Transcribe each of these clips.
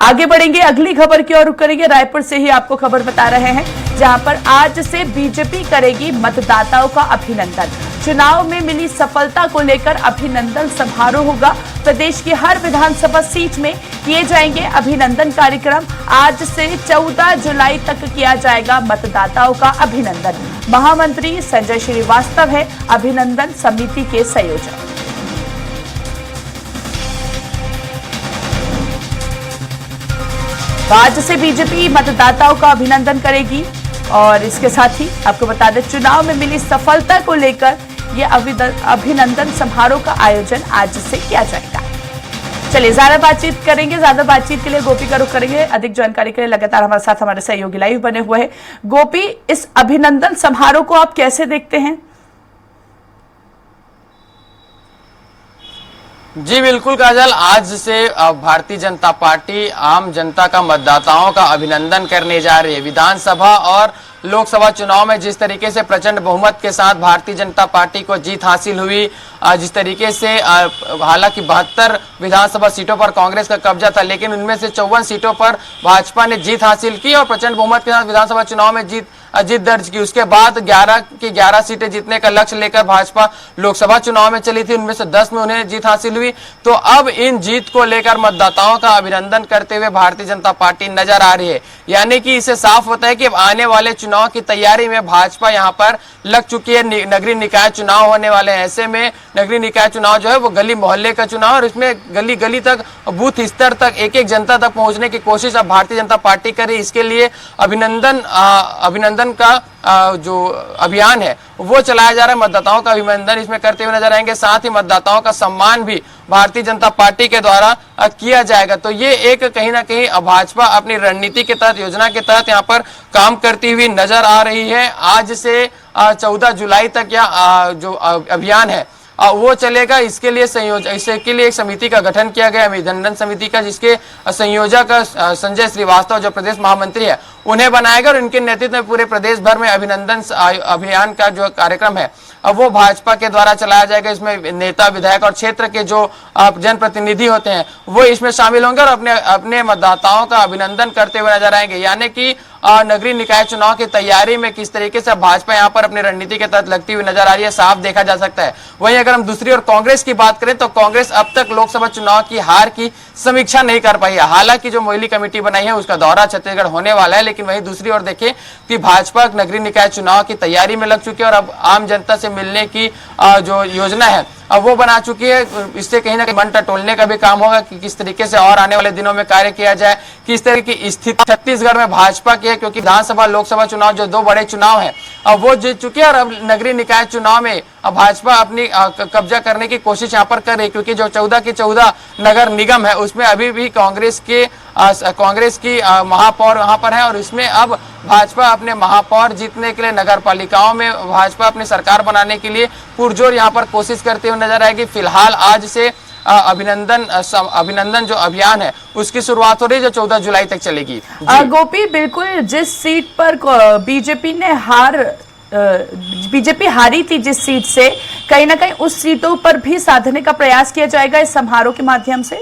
आगे बढ़ेंगे, अगली खबर की ओर रुख करेंगे। रायपुर से ही आपको खबर बता रहे हैं, जहां पर आज से बीजेपी करेगी मतदाताओं का अभिनंदन। चुनाव में मिली सफलता को लेकर अभिनंदन समारोह होगा। प्रदेश की हर विधानसभा सीट में किए जाएंगे अभिनंदन कार्यक्रम। आज से 14 जुलाई तक किया जाएगा मतदाताओं का अभिनंदन। महामंत्री संजय श्रीवास्तव है अभिनंदन समिति के संयोजक। तो आज से बीजेपी मतदाताओं का अभिनंदन करेगी और इसके साथ ही आपको बता दें, चुनाव में मिली सफलता को लेकर यह अभिनंदन समारोह का आयोजन आज से किया जाएगा। चलिए ज्यादा बातचीत करेंगे, ज्यादा बातचीत के लिए गोपी का रुख करेंगे। अधिक जानकारी के लिए लगातार हमारे साथ हमारे सहयोगी लाइव बने हुए हैं। गोपी, इस अभिनंदन समारोह को आप कैसे देखते हैं? जी बिल्कुल काजल, आज से भारतीय जनता पार्टी आम जनता का, मतदाताओं का अभिनंदन करने जा रही है। विधानसभा और लोकसभा चुनाव में जिस तरीके से प्रचंड बहुमत के साथ भारतीय जनता पार्टी को जीत हासिल हुई, जिस तरीके से हालांकि 72 विधानसभा सीटों पर कांग्रेस का कब्जा था, लेकिन उनमें से 54 सीटों पर भाजपा ने जीत हासिल की और प्रचंड बहुमत के साथ विधानसभा चुनाव में जीत दर्ज की। उसके बाद 11 की 11 सीटें जीतने का लक्ष्य लेकर भाजपा लोकसभा चुनाव में चली थी, उनमें से 10 में उन्हें जीत हासिल हुई। तो अब इन जीत को लेकर मतदाताओं का अभिनंदन करते हुए भारतीय जनता पार्टी नजर आ रही है। यानी कि इससे साफ होता है कि अब आने वाले चुनाव की तैयारी में भाजपा यहां पर लग चुकी है। नगरीय निकाय चुनाव होने वाले हैं, ऐसे में नगरीय निकाय चुनाव जो है वो गली मोहल्ले का चुनाव, और इसमें गली गली तक, बूथ स्तर तक, एक एक जनता तक पहुंचने की कोशिश अब भारतीय जनता पार्टी कर रही है। इसके लिए अभिनंदन का जो अभियान है वो चलाया जा रहा है। मतदाताओं का अभिनंदन इसमें करते हुए नजर आएंगे, साथ ही मतदाताओं का सम्मान भी भारतीय जनता पार्टी के द्वारा किया जाएगा। तो ये एक कहीं ना कहीं भाजपा अपनी रणनीति के तहत, योजना के तहत यहाँ पर काम करती हुई नजर आ रही है। आज से 14 जुलाई तक यह जो अभियान है वो चलेगा। इसके लिए एक समिति का गठन किया गया, अभिनंदन समिति का, जिसके संयोजक संजय श्रीवास्तव जो प्रदेश महामंत्री है उन्हें बनाएगा और इनके नेतृत्व में पूरे प्रदेश भर में अभिनंदन अभियान का जो कार्यक्रम है अब वो भाजपा के द्वारा चलाया जाएगा। इसमें नेता, विधायक और क्षेत्र के जो जनप्रतिनिधि होते हैं वो इसमें शामिल होंगे और अपने मतदाताओं का अभिनंदन करते हुए नजर आएंगे। यानी कि नगरीय निकाय चुनाव की तैयारी में किस तरीके से भाजपा यहाँ पर अपनी रणनीति के तहत लगती हुई नजर आ रही है, साफ देखा जा सकता है। वहीं अगर हम दूसरी ओर कांग्रेस की बात करें तो कांग्रेस अब तक लोकसभा चुनाव की हार की समीक्षा नहीं कर पाई है। हालांकि जो मोइली कमेटी बनाई है उसका दौरा छत्तीसगढ़ होने वाला है, लेकिन वहीं दूसरी ओर देखें कि भाजपा नगरीय निकाय चुनाव की तैयारी में लग चुकी है और अब आम जनता से मिलने की जो योजना है अब वो बना चुकी है। इससे कहीं ना कहीं मन टटोलने का भी काम होगा कि किस तरीके से और आने वाले दिनों में कार्य किया जाए। किस तरह की स्थिति छत्तीसगढ़ में भाजपा की है, क्योंकि विधानसभा लोकसभा चुनाव जो दो बड़े चुनाव हैं अब वो जीत चुकी है और अब नगरीय निकाय चुनाव में अब भाजपा अपनी कब्जा करने की कोशिश यहाँ पर कर रही है, क्योंकि जो 14 के 14 नगर निगम है उसमें अभी भी कांग्रेस की महापौर वहां पर है और इसमें अब भाजपा अपने महापौर जीतने के लिए, नगर पालिकाओं में भाजपा अपनी सरकार बनाने के लिए पुरजोर यहाँ पर कोशिश करते हुए नजर आएगी। फिलहाल आज से अभिनंदन जो अभियान है उसकी शुरुआत हो रही है, जो 14 जुलाई तक चलेगी। गोपी, बिल्कुल जिस सीट पर बीजेपी हारी थी, जिस सीट से, कहीं ना कहीं उस सीटों पर भी साधने का प्रयास किया जाएगा इस समारोह के माध्यम से।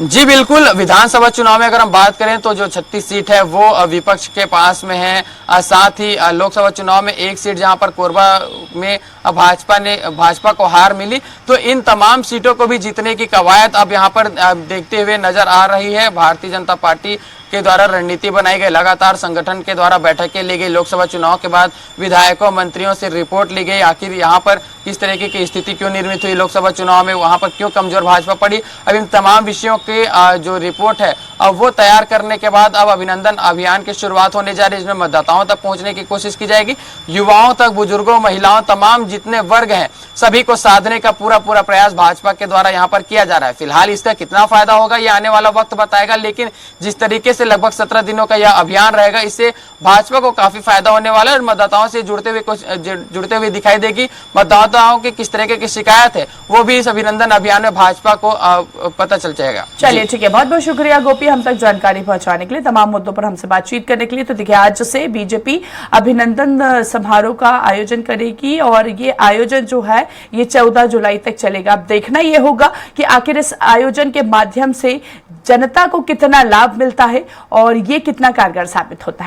जी बिल्कुल, विधानसभा चुनाव में अगर हम बात करें तो जो 36 सीट है वो विपक्ष के पास में है। साथ ही लोकसभा चुनाव में एक सीट जहां पर कोरबा में भाजपा को हार मिली, तो इन तमाम सीटों को भी जीतने की कवायद अब यहां पर देखते हुए नजर आ रही है। भारतीय जनता पार्टी के द्वारा रणनीति बनाई गई, लगातार संगठन के द्वारा बैठकें ली गई। लोकसभा चुनाव के बाद विधायकों, मंत्रियों से रिपोर्ट ली गई, आखिर यहाँ पर किस तरीके की स्थिति क्यों निर्मित हुई लोकसभा चुनाव में, वहां पर क्यों कमजोर भाजपा पड़ी। अब इन तमाम विषयों के जो रिपोर्ट है अब वो तैयार करने के बाद अब अभिनंदन अभियान की शुरुआत होने जा रही है, जिसमें मतदाताओं तक पहुंचने की कोशिश की जाएगी। युवाओं तक, बुजुर्गों, महिलाओं, तमाम जितने वर्ग हैं सभी को साधने का पूरा प्रयास भाजपा के द्वारा यहाँ पर किया जा रहा है। फिलहाल इसका कितना फायदा होगा ये आने वाला वक्त बताएगा, लेकिन जिस तरीके से लगभग 17 दिनों का यह अभियान रहेगा। इससे भाजपा को काफी फायदा होने वाला है और मतदाताओं से जुड़ते हुए दिखाई देगी। मतदाताओं की किस तरह की शिकायत है वो भी इस अभिनंदन अभियान में भाजपा को पता चल जाएगा। चलिए ठीक है, बहुत बहुत शुक्रिया गोपी हम तक जानकारी पहुंचाने के लिए, तमाम मुद्दों पर हमसे बातचीत करने के लिए। तो देखिए आज से बीजेपी अभिनंदन समारोह का आयोजन करेगी और ये आयोजन जो है ये 14 जुलाई तक चलेगा। अब देखना ये होगा कि आखिर इस आयोजन के माध्यम से जनता को कितना लाभ मिलता है और ये कितना कारगर साबित होता है।